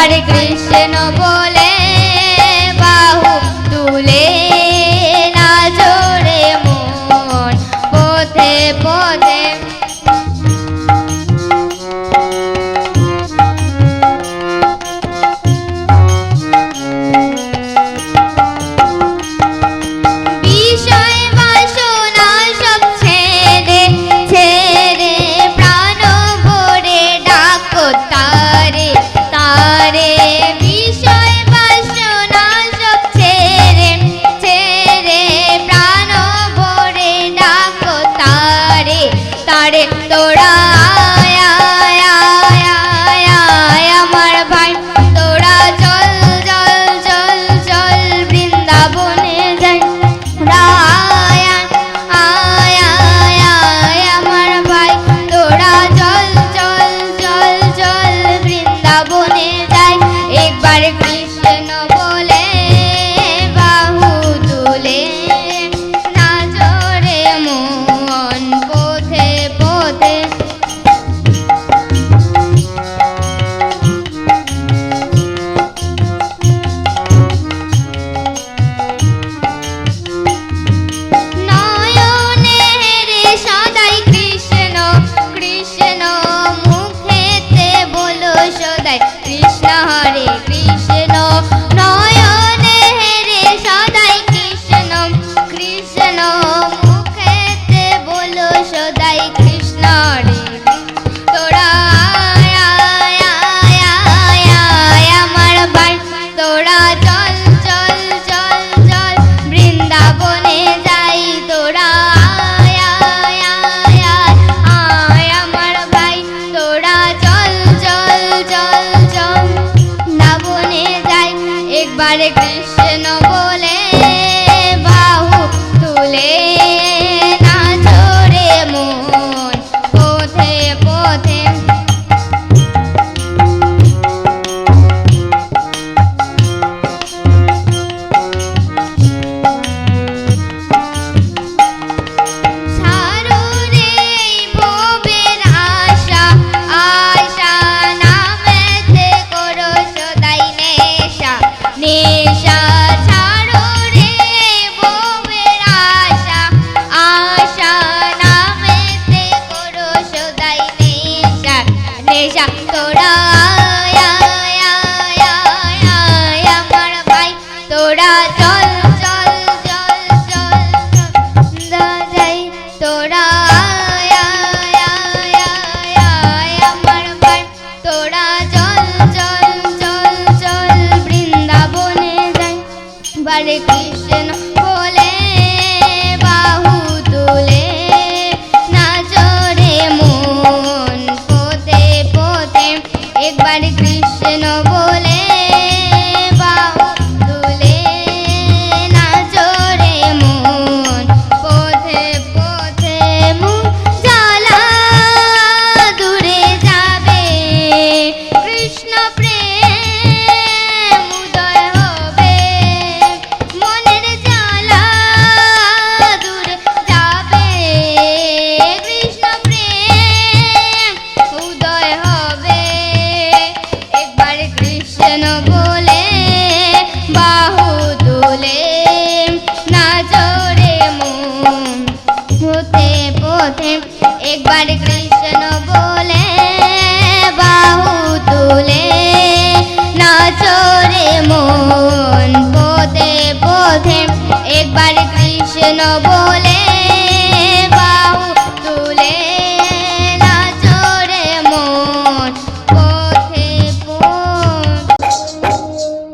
একবার কৃষ্ণ বলে বাহু তুলে নাচো রে মন পথে পথে। তোরা আমার ভাই তোরা চল চল চল চল বৃন্দাবনে যাই। আমার ভাই তোরা চল চল চল চল বৃন্দাবনে যাই। একবার কৃষ্ণ বলে বাহু তুলে নাচো রে মন পথে পথে। কৃষ্ণ হরে কৃষ্ণ নয়নে রে সদাই কৃষ্ণ কৃষ্ণ মুখেতে বলো সদাই কৃষ্ণ রে। তোরা আমার ভাই তোরা চল চল চল চল বৃন্দাবনে যাই। তোরা আমার ভাই তোরা চল চল চল চল বৃন্দাবনে যাই। একবার কৃষ্ণ বলে বাহু তুলে নাচো রে মন পথে পথে। ছাড়ো রে ভবের আশা আশা নামেতে করো সদাই নেশা নেশা। ছাড়ো রে ভবের আশা আশা নামেতে করো সদাই নেশা নেশা। তোরা আমার ভাই তোরা চল চল চল চল যাই। তোরা আমার ভাই তোরা চল চল চল চল বৃন্দাবনে যাই। বারে কৃষ্ণ বলে বাহু তুলে নাচো রে মন পথে পথে। একবার কৃষ্ণ বলে বাহু তুলে নাচো রে মন পথে পথে। জ্বালা দূরে যাবে কৃষ্ণ প্রেম উদয় হবে মনের জ্বালা দূরে যাবে কৃষ্ণ প্রেম উদয় হবে। একবার কৃষ্ণ বলে বাহু তুলে নাচো রে মন পথে পথে। একবার কৃষ্ণ বলে বাহু তুলে নাচো রে মন পথে পথে। একবার কৃষ্ণ বলে